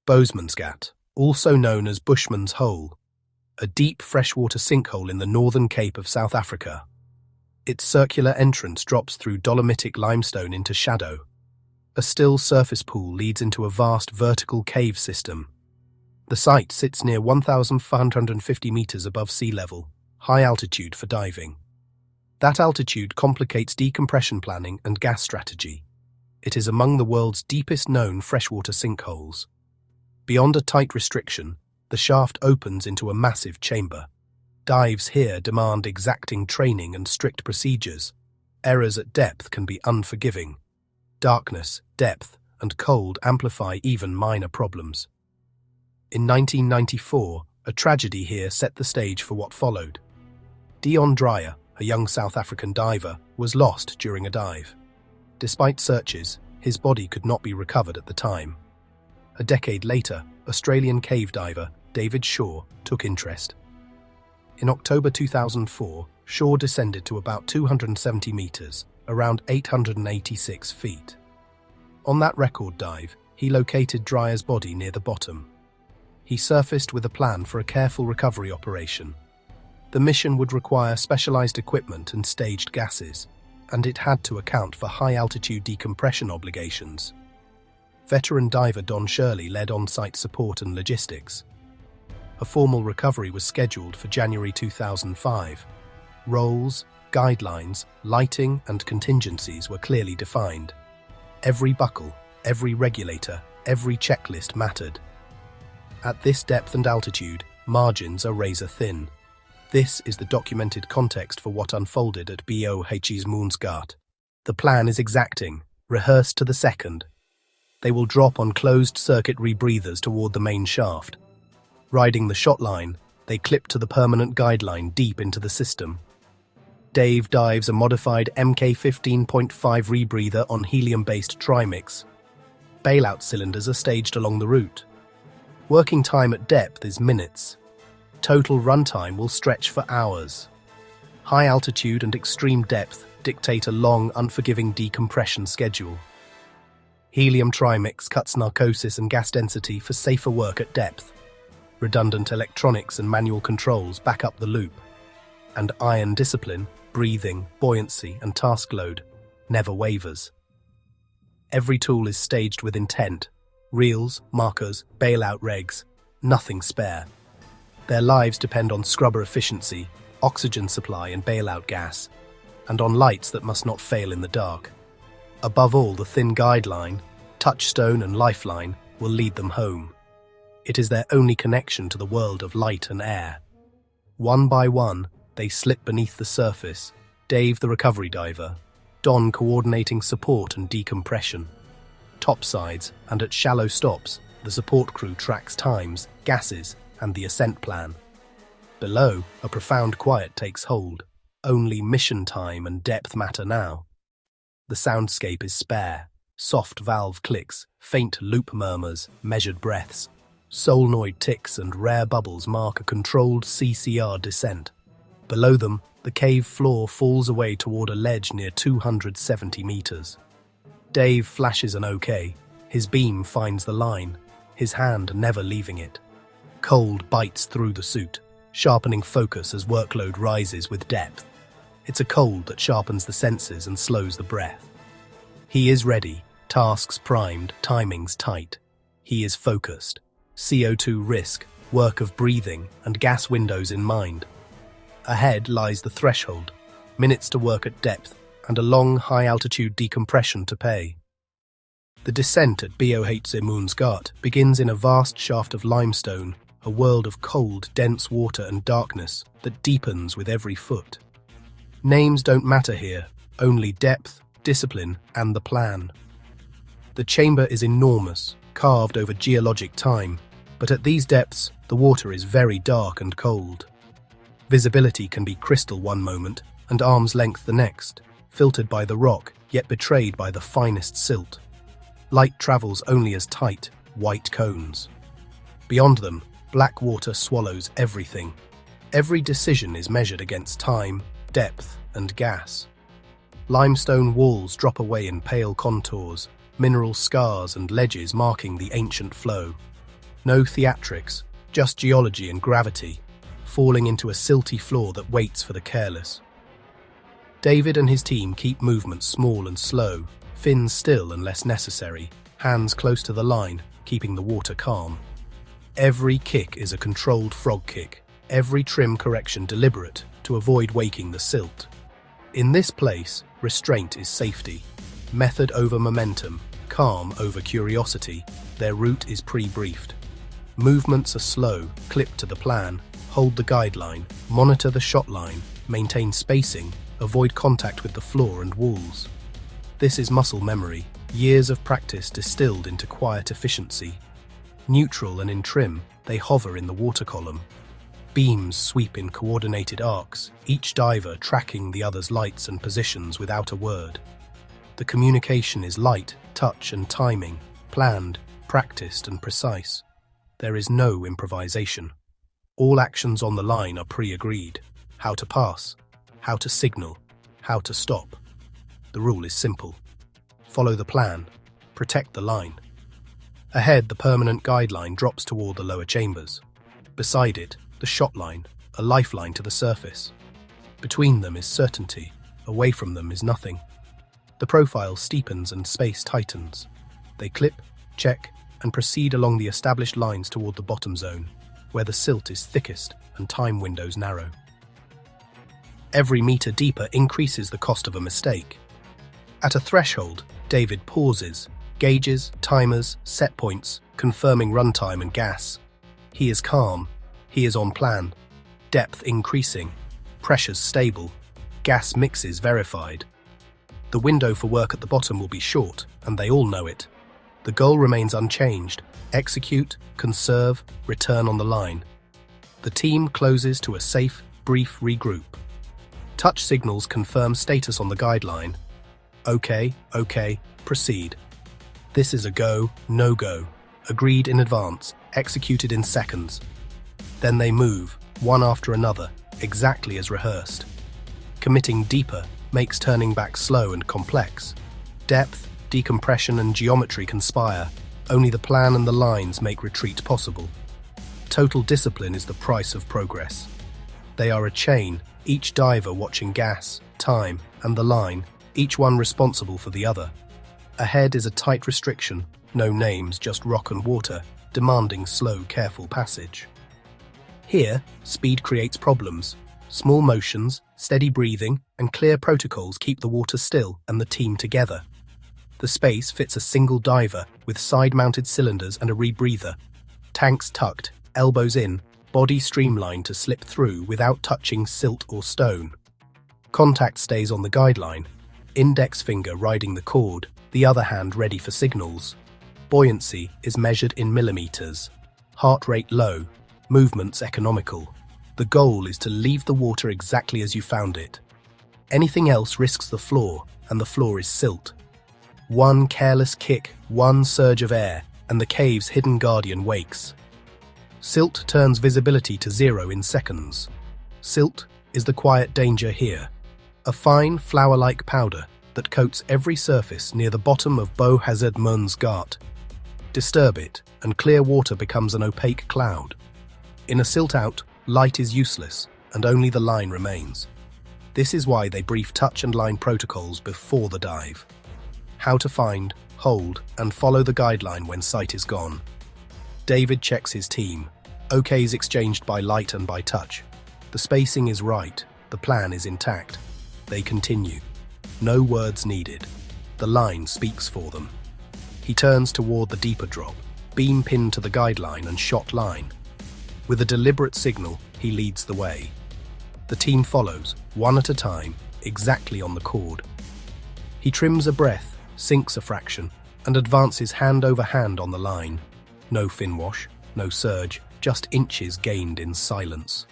Boesmansgat, also known as Bushman's Hole, a deep freshwater sinkhole in the northern Cape of South Africa. Its circular entrance drops through dolomitic limestone into shadow. A still surface pool leads into a vast vertical cave system. The site sits near 1,550 meters above sea level, high altitude for diving. That altitude complicates decompression planning and gas strategy. It is among the world's deepest known freshwater sinkholes. Beyond a tight restriction, the shaft opens into a massive chamber. Dives here demand exacting training and strict procedures. Errors at depth can be unforgiving. Darkness, depth, and cold amplify even minor problems. In 1994, a tragedy here set the stage for what followed. Dion Dreyer, a young South African diver, was lost during a dive. Despite searches, his body could not be recovered at the time. A decade later, Australian cave diver David Shaw took interest. In October 2004, Shaw descended to about 270 meters, around 886 feet. On that record dive, he located Dreyer's body near the bottom. He surfaced with a plan for a careful recovery operation. The mission would require specialized equipment and staged gases, and it had to account for high-altitude decompression obligations. Veteran diver Don Shirley led on-site support and logistics. A formal recovery was scheduled for January 2005. Roles, guidelines, lighting, and contingencies were clearly defined. Every buckle, every regulator, every checklist mattered. At this depth and altitude, margins are razor-thin. This is the documented context for what unfolded at Boesmansgat. The plan is exacting, rehearsed to the second. They will drop on closed-circuit rebreathers toward the main shaft. Riding the shot line, they clip to the permanent guideline deep into the system. Dave dives a modified Mk15.5 rebreather on helium-based trimix. Bailout cylinders are staged along the route. Working time at depth is minutes. Total runtime will stretch for hours. High altitude and extreme depth dictate a long, unforgiving decompression schedule. Helium trimix cuts narcosis and gas density for safer work at depth. Redundant electronics and manual controls back up the loop. And iron discipline, breathing, buoyancy, and task load never wavers. Every tool is staged with intent. Reels, markers, bailout regs, nothing spare. Their lives depend on scrubber efficiency, oxygen supply and bailout gas, and on lights that must not fail in the dark. Above all, the thin guideline, touchstone and lifeline will lead them home. It is their only connection to the world of light and air. One by one, they slip beneath the surface, Dave the recovery diver, Don coordinating support and decompression. Topsides and at shallow stops, the support crew tracks times, gases, and the ascent plan. Below, a profound quiet takes hold. Only mission time and depth matter now. The soundscape is spare. Soft valve clicks, faint loop murmurs, measured breaths. Solenoid ticks and rare bubbles mark a controlled CCR descent. Below them, the cave floor falls away toward a ledge near 270 meters. Dave flashes an OK. His beam finds the line, his hand never leaving it. Cold bites through the suit, sharpening focus as workload rises with depth. It's a cold that sharpens the senses and slows the breath. He is ready, tasks primed, timings tight. He is focused. CO2 risk, work of breathing, and gas windows in mind. Ahead lies the threshold, minutes to work at depth, and a long, high-altitude decompression to pay. The descent at Boesmansgat begins in a vast shaft of limestone, a world of cold, dense water and darkness that deepens with every foot. Names don't matter here, only depth, discipline, and the plan. The chamber is enormous, carved over geologic time, but at these depths, the water is very dark and cold. Visibility can be crystal one moment and arm's length the next, filtered by the rock, yet betrayed by the finest silt. Light travels only as tight, white cones. Beyond them, black water swallows everything. Every decision is measured against time, depth, and gas. Limestone walls drop away in pale contours, mineral scars and ledges marking the ancient flow. No theatrics, just geology and gravity, falling into a silty floor that waits for the careless. David and his team keep movements small and slow, fins still unless necessary, hands close to the line, keeping the water calm. Every kick is a controlled frog kick, every trim correction deliberate to avoid waking the silt. In this place, restraint is safety. Method over momentum, calm over curiosity. Their route is pre-briefed. Movements are slow, clip to the plan, hold the guideline, monitor the shot line, maintain spacing, avoid contact with the floor and walls. This is muscle memory, years of practice distilled into quiet efficiency. Neutral and in trim, they hover in the water column. Beams sweep in coordinated arcs, each diver tracking the other's lights and positions without a word. The communication is light, touch and timing, planned, practiced and precise. There is no improvisation. All actions on the line are pre-agreed. How to pass, how to signal, how to stop. The rule is simple. Follow the plan, protect the line. Ahead, the permanent guideline drops toward the lower chambers. Beside it, the shot line, a lifeline to the surface. Between them is certainty, away from them is nothing. The profile steepens and space tightens. They clip, check, and proceed along the established lines toward the bottom zone, where the silt is thickest and time windows narrow. Every meter deeper increases the cost of a mistake. At a threshold, David pauses, gauges, timers, set points, confirming runtime and gas. He is calm. He is on plan. Depth increasing. Pressures stable. Gas mixes verified. The window for work at the bottom will be short, and they all know it. The goal remains unchanged. Execute, conserve, return on the line. The team closes to a safe, brief regroup. Touch signals confirm status on the guideline. Okay, proceed. This is a go, no-go. Agreed in advance, executed in seconds. Then they move, one after another, exactly as rehearsed. Committing deeper makes turning back slow and complex. Depth, decompression and geometry conspire. Only the plan and the lines make retreat possible. Total discipline is the price of progress. They are a chain, each diver watching gas, time, and the line, each one responsible for the other. Ahead is a tight restriction, no names, just rock and water, demanding slow, careful passage. Here, speed creates problems. Small motions, steady breathing, and clear protocols keep the water still and the team together. The space fits a single diver with side-mounted cylinders and a rebreather. Tanks tucked, elbows in, body streamlined to slip through without touching silt or stone. Contact stays on the guideline, index finger riding the cord, the other hand ready for signals. Buoyancy is measured in millimeters. Heart rate low, movements economical. The goal is to leave the water exactly as you found it. Anything else risks the floor, and the floor is silt. One careless kick, one surge of air, and the cave's hidden guardian wakes. Silt turns visibility to 0 in seconds. Silt is the quiet danger here. A fine, flour-like powder that coats every surface near the bottom of Boesmansgat. Disturb it, and clear water becomes an opaque cloud. In a silt-out, light is useless, and only the line remains. This is why they brief touch and line protocols before the dive. How to find, hold, and follow the guideline when sight is gone. David checks his team. OKs exchanged by light and by touch. The spacing is right, the plan is intact. They continue. No words needed. The line speaks for them. He turns toward the deeper drop, beam pinned to the guideline and shot line. With a deliberate signal, he leads the way. The team follows, one at a time, exactly on the cord. He trims a breath, sinks a fraction, and advances hand over hand on the line. No fin wash, no surge, just inches gained in silence.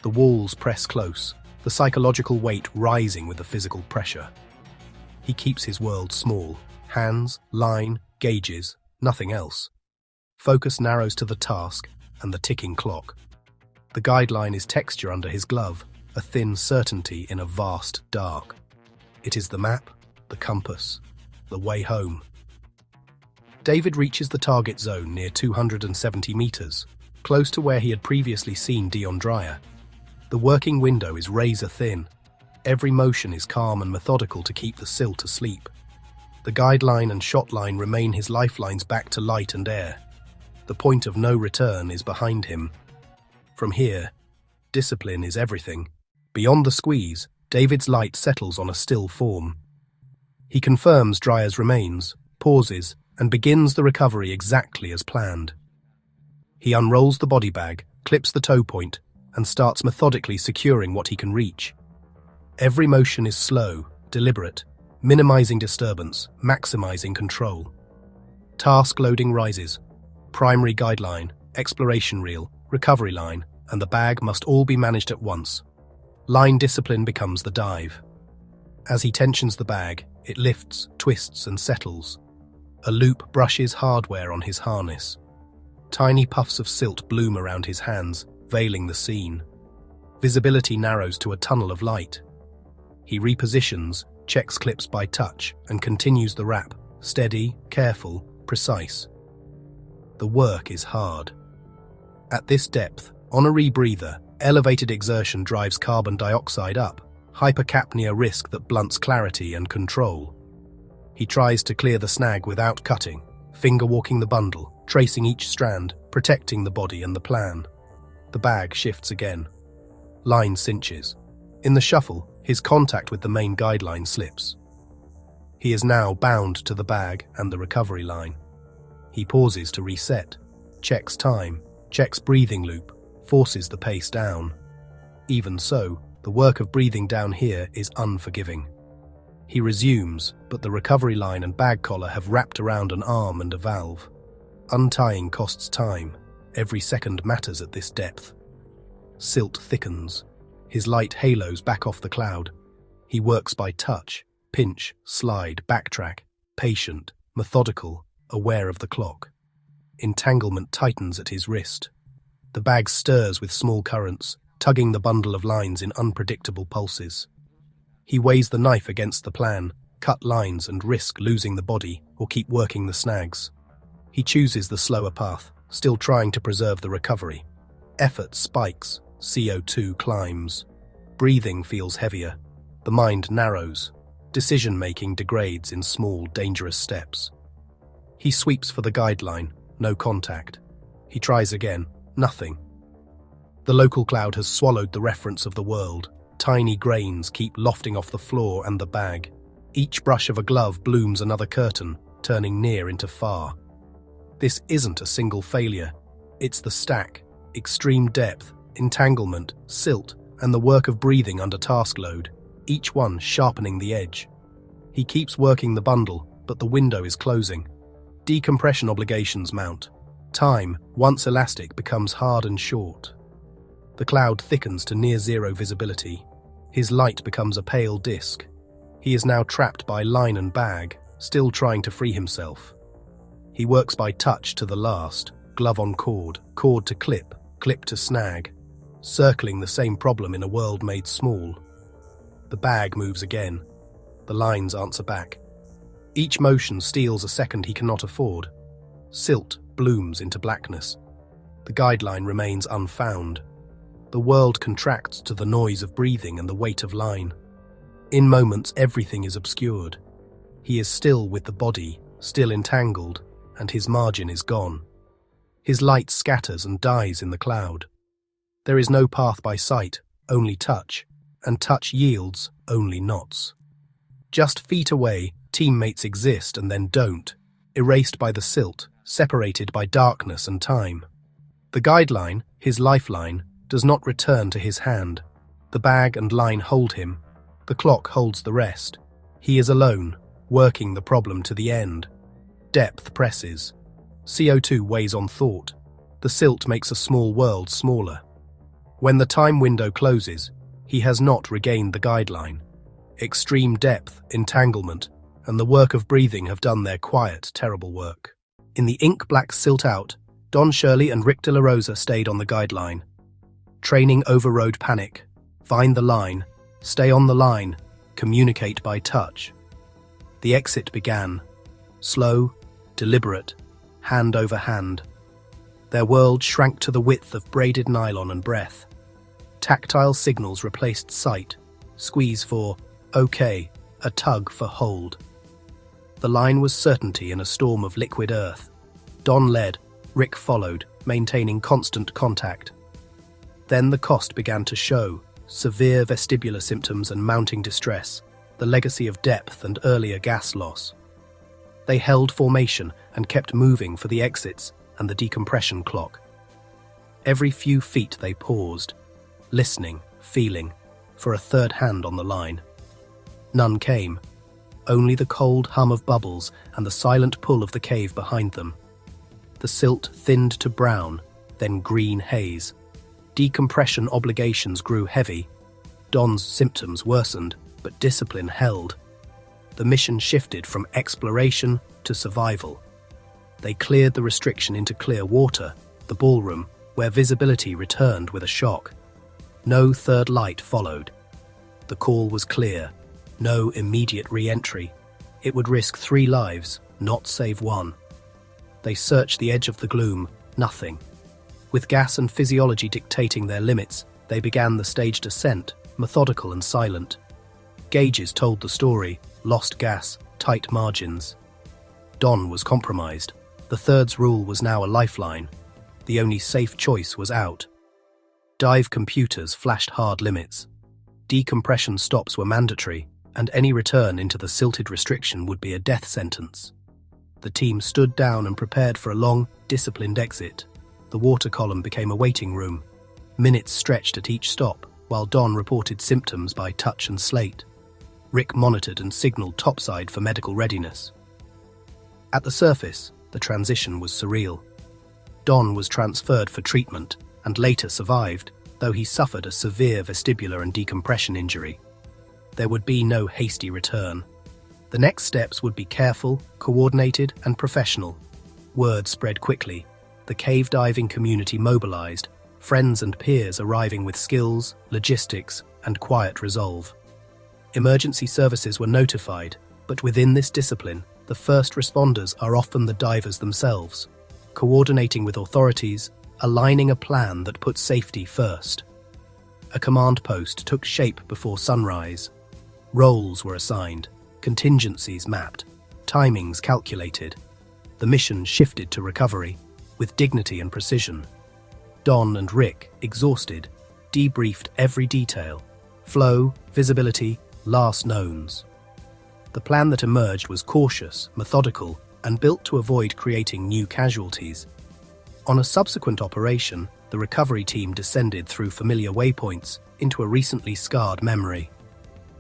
The walls press close, the psychological weight rising with the physical pressure. He keeps his world small, hands, line, gauges, nothing else. Focus narrows to the task and the ticking clock. The guideline is texture under his glove, a thin certainty in a vast dark. It is the map, the compass, the way home. David reaches the target zone near 270 meters, close to where he had previously seen Dion Dreyer. The working window is razor thin. Every motion is calm and methodical to keep the silt asleep. The guideline and shot line remain his lifelines back to light and air. The point of no return is behind him. From here, discipline is everything. Beyond the squeeze, David's light settles on a still form. He confirms Dreyer's remains, pauses, and begins the recovery exactly as planned. He unrolls the body bag, clips the toe point, and starts methodically securing what he can reach. Every motion is slow, deliberate, minimizing disturbance, maximizing control. Task loading rises. Primary guideline, exploration reel, recovery line, and the bag must all be managed at once. Line discipline becomes the dive. As he tensions the bag, it lifts, twists, and settles. A loop brushes hardware on his harness. Tiny puffs of silt bloom around his hands, veiling the scene. Visibility narrows to a tunnel of light. He repositions, checks clips by touch, and continues the wrap, steady, careful, precise. The work is hard. At this depth, on a rebreather, elevated exertion drives carbon dioxide up, hypercapnia risk that blunts clarity and control. He tries to clear the snag without cutting, finger-walking the bundle, tracing each strand, protecting the body and the plan. The bag shifts again. Line cinches. In the shuffle, his contact with the main guideline slips. He is now bound to the bag and the recovery line. He pauses to reset, checks time, checks breathing loop, forces the pace down. Even so, the work of breathing down here is unforgiving. He resumes, but the recovery line and bag collar have wrapped around an arm and a valve. Untying costs time. Every second matters at this depth. Silt thickens. His light halos back off the cloud. He works by touch, pinch, slide, backtrack, patient, methodical, aware of the clock. Entanglement tightens at his wrist. The bag stirs with small currents, tugging the bundle of lines in unpredictable pulses. He weighs the knife against the plan, cut lines and risk losing the body or keep working the snags. He chooses the slower path, still trying to preserve the recovery. Effort spikes, CO2 climbs. Breathing feels heavier. The mind narrows. Decision-making degrades in small, dangerous steps. He sweeps for the guideline, no contact. He tries again, nothing. The local cloud has swallowed the reference of the world. Tiny grains keep lofting off the floor and the bag. Each brush of a glove blooms another curtain, turning near into far. This isn't a single failure. It's the stack, extreme depth, entanglement, silt, and the work of breathing under task load, each one sharpening the edge. He keeps working the bundle, but the window is closing. Decompression obligations mount. Time, once elastic, becomes hard and short. The cloud thickens to near-zero visibility. His light becomes a pale disk. He is now trapped by line and bag, still trying to free himself. He works by touch to the last, glove on cord, cord to clip, clip to snag, circling the same problem in a world made small. The bag moves again. The lines answer back. Each motion steals a second he cannot afford. Silt blooms into blackness. The guideline remains unfound. The world contracts to the noise of breathing and the weight of line. In moments, everything is obscured. He is still with the body, still entangled, and his margin is gone. His light scatters and dies in the cloud. There is no path by sight, only touch, and touch yields only knots. Just feet away, teammates exist and then don't, erased by the silt, separated by darkness and time. The guideline, his lifeline, does not return to his hand. The bag and line hold him. The clock holds the rest. He is alone, working the problem to the end. Depth presses. CO2 weighs on thought. The silt makes a small world smaller. When the time window closes, he has not regained the guideline. Extreme depth, entanglement, and the work of breathing have done their quiet, terrible work. In the ink-black silt out, Don Shirley and Rick De La Rosa stayed on the guideline. Training overrode panic. Find the line. Stay on the line. Communicate by touch. The exit began. Slow, deliberate, hand over hand. Their world shrank to the width of braided nylon and breath. Tactile signals replaced sight, squeeze for okay, a tug for hold. The line was certainty in a storm of liquid earth. Don led, Rick followed, maintaining constant contact. Then the cost began to show, severe vestibular symptoms and mounting distress, the legacy of depth and earlier gas loss. They held formation and kept moving for the exits and the decompression clock. Every few feet they paused, listening, feeling, for a third hand on the line. None came, only the cold hum of bubbles and the silent pull of the cave behind them. The silt thinned to brown, then green haze. Decompression obligations grew heavy. Don's symptoms worsened, but discipline held. The mission shifted from exploration to survival. They cleared the restriction into clear water, the ballroom, where visibility returned with a shock. No third light followed. The call was clear. No immediate re-entry. It would risk 3 lives, not save 1. They searched the edge of the gloom, nothing. With gas and physiology dictating their limits, they began the staged ascent, methodical and silent. Gauges told the story, lost gas, tight margins. Don was compromised. The third's rule was now a lifeline. The only safe choice was out. Dive computers flashed hard limits. Decompression stops were mandatory, and any return into the silted restriction would be a death sentence. The team stood down and prepared for a long, disciplined exit. The water column became a waiting room. Minutes stretched at each stop, while Don reported symptoms by touch and slate. Rick monitored and signaled topside for medical readiness. At the surface, the transition was surreal. Don was transferred for treatment and later survived, though he suffered a severe vestibular and decompression injury. There would be no hasty return. The next steps would be careful, coordinated, and professional. Word spread quickly. The cave diving community mobilized, friends and peers arriving with skills, logistics, and quiet resolve. Emergency services were notified, but within this discipline, the first responders are often the divers themselves, coordinating with authorities, aligning a plan that puts safety first. A command post took shape before sunrise. Roles were assigned, contingencies mapped, timings calculated. The mission shifted to recovery, with dignity and precision. Don and Rick, exhausted, debriefed every detail: flow, visibility, last knowns. The plan that emerged was cautious, methodical, and built to avoid creating new casualties. On a subsequent operation, the recovery team descended through familiar waypoints into a recently scarred memory.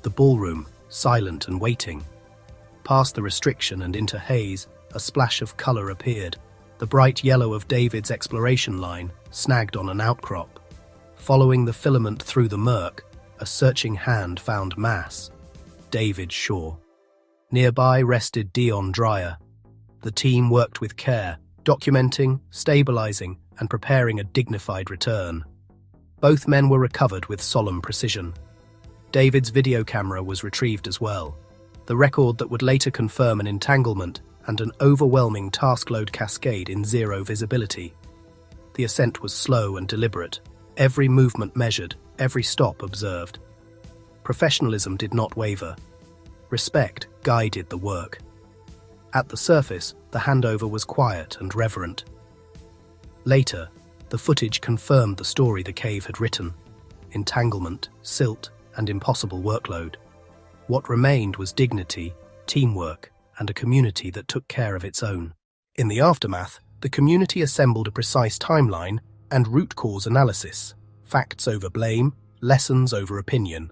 The ballroom, silent and waiting. Past the restriction and into haze, a splash of color appeared. The bright yellow of David's exploration line, snagged on an outcrop. Following the filament through the murk, a searching hand found mass. David Shaw. Nearby rested Dion Dreyer. The team worked with care, documenting, stabilizing, and preparing a dignified return. Both men were recovered with solemn precision. David's video camera was retrieved as well, the record that would later confirm an entanglement and an overwhelming task load cascade in zero visibility. The ascent was slow and deliberate, every movement measured, every stop observed. Professionalism did not waver. Respect guided the work. At the surface, the handover was quiet and reverent. Later, the footage confirmed the story the cave had written: entanglement, silt, and impossible workload. What remained was dignity, teamwork, and a community that took care of its own. In the aftermath, the community assembled a precise timeline and root cause analysis: facts over blame, lessons over opinion.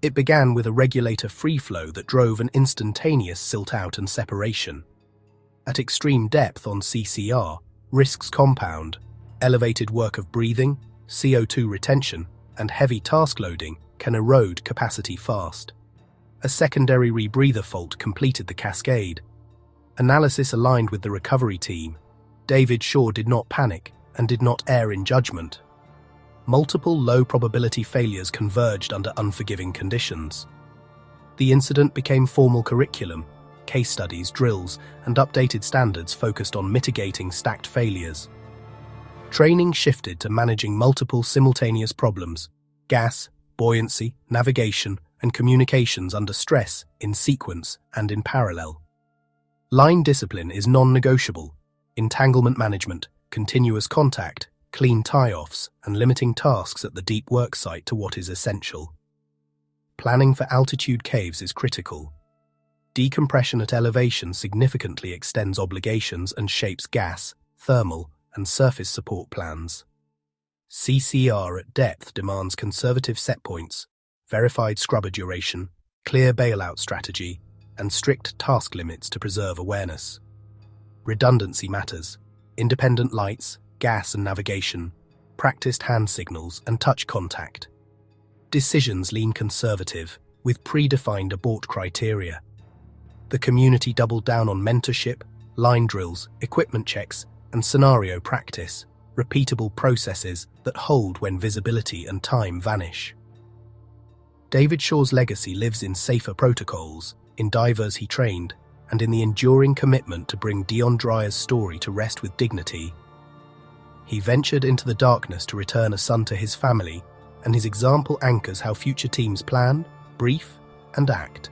It began with a regulator free flow that drove an instantaneous silt out and separation. At extreme depth on CCR, risks compound. Elevated work of breathing, CO2 retention, and heavy task loading can erode capacity fast. A secondary rebreather fault completed the cascade. Analysis aligned with the recovery team. David Shaw did not panic and did not err in judgment. Multiple low-probability failures converged under unforgiving conditions. The incident became formal curriculum, case studies, drills, and updated standards focused on mitigating stacked failures. Training shifted to managing multiple simultaneous problems: gas, buoyancy, navigation, and communications under stress, in sequence and in parallel. Line discipline is non-negotiable: entanglement management, continuous contact, clean tie-offs, and limiting tasks at the deep work site to what is essential. Planning for altitude caves is critical. Decompression at elevation significantly extends obligations and shapes gas, thermal, and surface support plans. CCR at depth demands conservative set points, verified scrubber duration, clear bailout strategy, and strict task limits to preserve awareness. Redundancy matters: independent lights, gas and navigation, practiced hand signals, and touch contact. Decisions lean conservative, with predefined abort criteria. The community doubled down on mentorship, line drills, equipment checks, and scenario practice, repeatable processes that hold when visibility and time vanish. David Shaw's legacy lives in safer protocols, in divers he trained, and in the enduring commitment to bring Dion Dreyer's story to rest with dignity. He ventured into the darkness to return a son to his family, and his example anchors how future teams plan, brief, and act.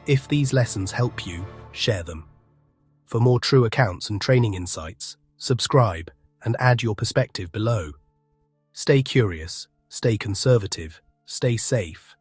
If these lessons help you, share them. For more true accounts and training insights, subscribe and add your perspective below. Stay curious, stay conservative, stay safe,